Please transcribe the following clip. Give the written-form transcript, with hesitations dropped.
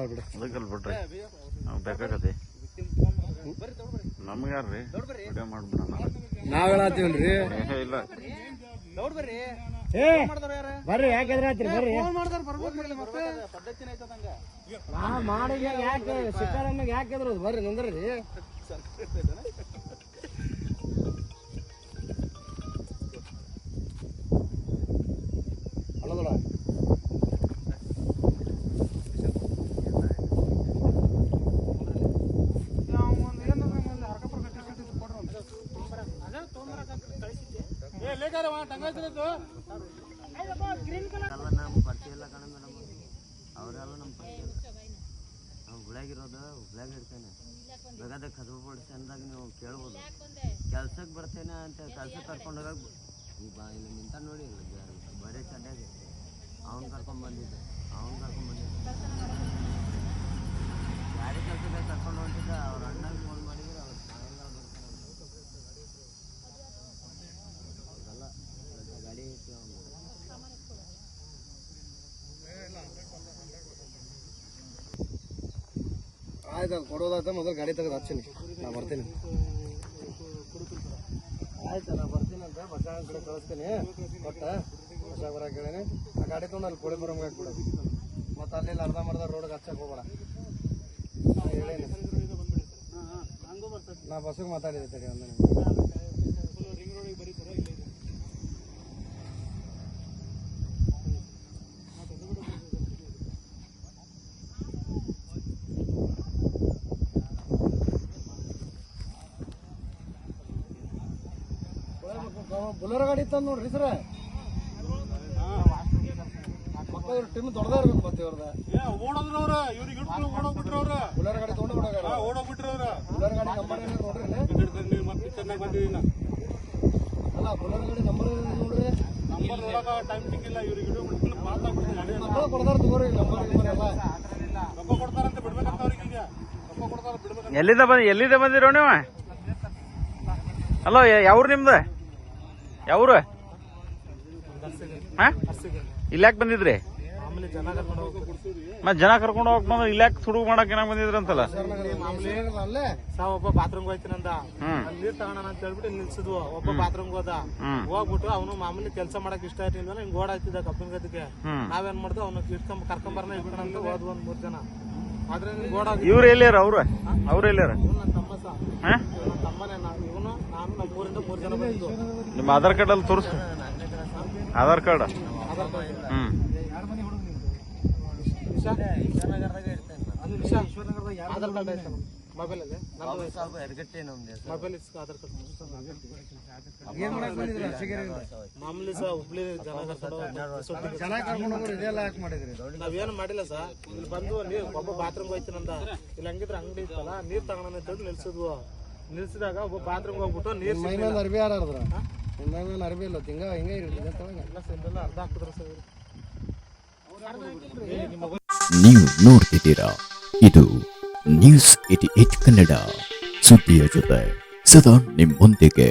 ಅದಕ್ಕಲ್ ಬಿಡ್ರಿ ನಾವು ಬೇಕಾಗತ್ತೆ ನಮ್ಗೆ ಯಾರ್ರಿ ವಿಡಿಯೋ ಮಾಡ್ಬಿಡೋಣ ನಾವ್ ಹೇಳತ್ತೀವಲ್ರಿ ಇಲ್ಲ ಬರ್ರಿ ಯಾಕೆದ್ರ ಮಾಡಿ ಯಾಕೆ ಸಿಕ್ಕಾರಮ್ಮಗೆ ಯಾಕೆದ್ರು ಬರ್ರಿ ನಂದ್ರಿ ಅಲ್ಲದಲ್ಲ ನಮ್ಮ ಪರಿಚಯ ಇಲ್ಲ ಕಣ ಮೇಡಮ್ ಅವರೆಲ್ಲ ನಮ್ಮ ಪರಿಚಯ ಇಲ್ಲ ನಾವು ಹುಬ್ಳ್ಯಾಗಿರೋದು ಹುಬ್ಳ್ಯಾಗ ಇರ್ತೇನೆ ಬೇಕಾದ ಕದ್ಬಿಡ್ಸಿ ಅಂದಾಗ ನೀವು ಕೇಳ್ಬೋದು ಕೆಲ್ಸಕ್ಕೆ ಬರ್ತೇನೆ ಅಂತ ಕೆಲ್ಸಕ್ಕೆ ಕರ್ಕೊಂಡು ಹೋಗಾಗ ಇಲ್ಲಿ ನಿಂತ ನೋಡಿ ಬರೀ ಚಡ್ಡಾಗಿ ಅವ್ನು ಕರ್ಕೊಂಡ್ಬಂದಿದ್ದೆ ಗಾಡಿ ಕೆಲ್ಸದಾಗ ಕರ್ಕೊಂಡು ಹೊಂಟಿದ್ದ ಅವ್ರ ಅಣ್ಣಾಗ ಫೋನ್ ಮಾಡಿದ್ರೆ ಅವ್ರು ಸಾಯಂಕಾಲ ಬರ್ತಾನೆ ಅದಲ್ಲ ಗಾಡಿ ಐತಿ ಅವ್ನು ಆಯ್ತು ಅದು ಕೊಡೋದಾಯ್ತು ಮೊದಲು ಗಾಡಿ ತೆಗೆದು ಹಚ್ತೀನಿ ನಾ ಬರ್ತೀನಿ ಆಯ್ತು ನಾ ಬರ್ತೀನಿ ಅಂತ ಬಸ್ ಕಡೆ ಕಳಿಸ್ತೀನಿ ಕೊಟ್ಟ ಬಸ್ ಬರೋಕೆ ಹೇಳೀನಿ ಆ ಗಾಡಿ ತೊಗೊಂಡು ಅಲ್ಲಿ ಕೋಳಿ ಬರೋಂಗೆ ಹಾಕ್ಬಿಡೋದು ಮತ್ತು ಅಲ್ಲಿ ಅರ್ಧಂಬರ್ಧ ರೋಡ್ಗೆ ಹಚ್ಚಕ್ಕೆ ಹೋಗ್ಬೇಡ ಹೇಳೀನಿ ನಾ ಬಸ್ಸಿಗೆ ಮಾತಾಡಿದ್ದೆ ತಡಿ ಒಂದು ಬುಲರ್ ಗಾಡಿ ಇತ್ತ ನೋಡ್ರಿ ಸರ ಮಕ್ಕಳು ಟೀಮ್ ದೊಡ್ಡದ ಇರ್ಬೇಕು ಮತ್ತೆ ಇವ್ರದ ಬುಲರ್ ಗಾಡಿ ತಗೊಂಡು ಬುಲರ್ ಗಾಡಿ ನಂಬರ್ ಏನಾರು ನೋಡ್ರಿ ಅಲ್ಲ ಬುಲರ್ ಗಾಡಿ ನಂಬರ್ ನೋಡ್ರಿ ಮಕ್ಕಳು ಕೊಡ್ತಾರ ತಗೋರಿ ನಂಬರ್ ಎಲ್ಲ ಎಲ್ಲಿಂದ ಬಂದಿರೋ ನೀವು ಅಲೋ ಯಾವ್ರು ನಿಮ್ದು ಯಾವ್ರು ಇಲ್ಲಾಕ್ ಬಂದಿದ್ರಿ ಮತ್ ಜನ ಕರ್ಕೊಂಡು ಹೋಗ್ಬಂದ್ರೆ ಇಲ್ಲಾಕ್ ಸುಡುಗು ಮಾಡಕ್ ಏನಾಗ ಬಂದಿದ್ರಿ ಅಂತಲ್ಲ ಒಬ್ಬ ಬಾತ್ರೂಮ್ ಹೋಯ್ತೀನಂದ ನೀರ್ ತಗೋಣ ಅಂತ ಹೇಳ್ಬಿಟ್ಟು ನಿಲ್ಸಿದ್ವು ಒಬ್ಬ ಬಾತ್ರೂಮ್ ಹೋದ ಹೋಗ್ಬಿಟ್ಟು ಅವನು ಮಾಮೂಲಿ ಕೆಲಸ ಮಾಡಕ್ ಇಷ್ಟ ಇರ್ಲಿಲ್ಲ ಹಿಂಗ್ ಓಡ್ ಆಯ್ತಿದ್ದ ಕಬ್ಬಿನ ಗದ್ದಕ್ಕೆ ನಾವೇನ್ ಮಾಡ್ದು ಅವ್ನ ಇಟ್ಕೊಂಡ್ ಕರ್ಕೊಂಬರ್ನ ಇಟ್ಕೊಂಡ ಅಂತ ಹೋದ್ವು ಒಂದ್ 3 ಜನ ಆದ್ರೆ ಇವ್ರು ಎಲ್ಲಿಯಾರ ಅವ್ರು ಎಲ್ಲಿಯಾರ ತಮ್ಮನೇ ಇವನು ನಾನು ನಮ್ಮ 3 ಜನ ಬಂದಿದ್ದು ನಿಮ್ಮ ಆಧಾರ್ ಕಾರ್ಡ್ ಅಲ್ಲಿ ತೋರಿಸ್ ಆಧಾರ್ ಕಾರ್ಡ್ ಆಧಾರ್ ಕಾರ್ಡ್ ಐತೆ ಮೊಬೈಲ್ ಅಲ್ಲಿ ಮೊಬೈಲ್ ಆಧಾರ್ ಕಾರ್ಡ್ ಮಾಮೂಲಿ ಸಹ ಹುಬ್ಳಿ ಜನ ಕರ್ಕೊಂಡು ಇದೆಲ್ಲ ಯಾಕೆ ಮಾಡಿದ್ರಿ ನಾವೇನು ಮಾಡಿಲ್ಲ ಸರ್ ಇಲ್ಲಿ ಬಂದು ಒಬ್ಬ ಬಾತ್ರೂಮ್ ಹೋಯ್ತೀನಂದ ಇಲ್ಲಿ ಹಂಗಿದ್ರೆ ಅಂಗಡಿ ಇತ್ತಲ್ಲ ನೀರ್ ತಗೋಣ ಅಂತ ನಿಲ್ಸಿದ್ವು ನಿಲ್ಸಿದಾಗ ಒಬ್ಬ ಬಾತ್ರೂಮ್ ಹೋಗ್ಬಿಟ್ಟು ನೀರ್ ಮೈಮೇಲೆ ಅರ್ಬಿ ಯಾರಾದ್ರ ಮೈಮೇಲೆ ಅರ್ಬಿ ಇಲ್ಲ ಹಿಂಗ ಹಿಂಗೆ ಎಲ್ಲ ಅರ್ಧ ಹಾಕಿದ್ರು ಸರ್ ನೀವು ನೋಡ್ತಿದ್ದೀರಾ ಇದು ನ್ಯೂಸ್ 88 ಕನ್ನಡ ಸುದ್ದಿಯ ಜೊತೆ ಸದಾ ನಿಮ್ಮೊಂದಿಗೆ.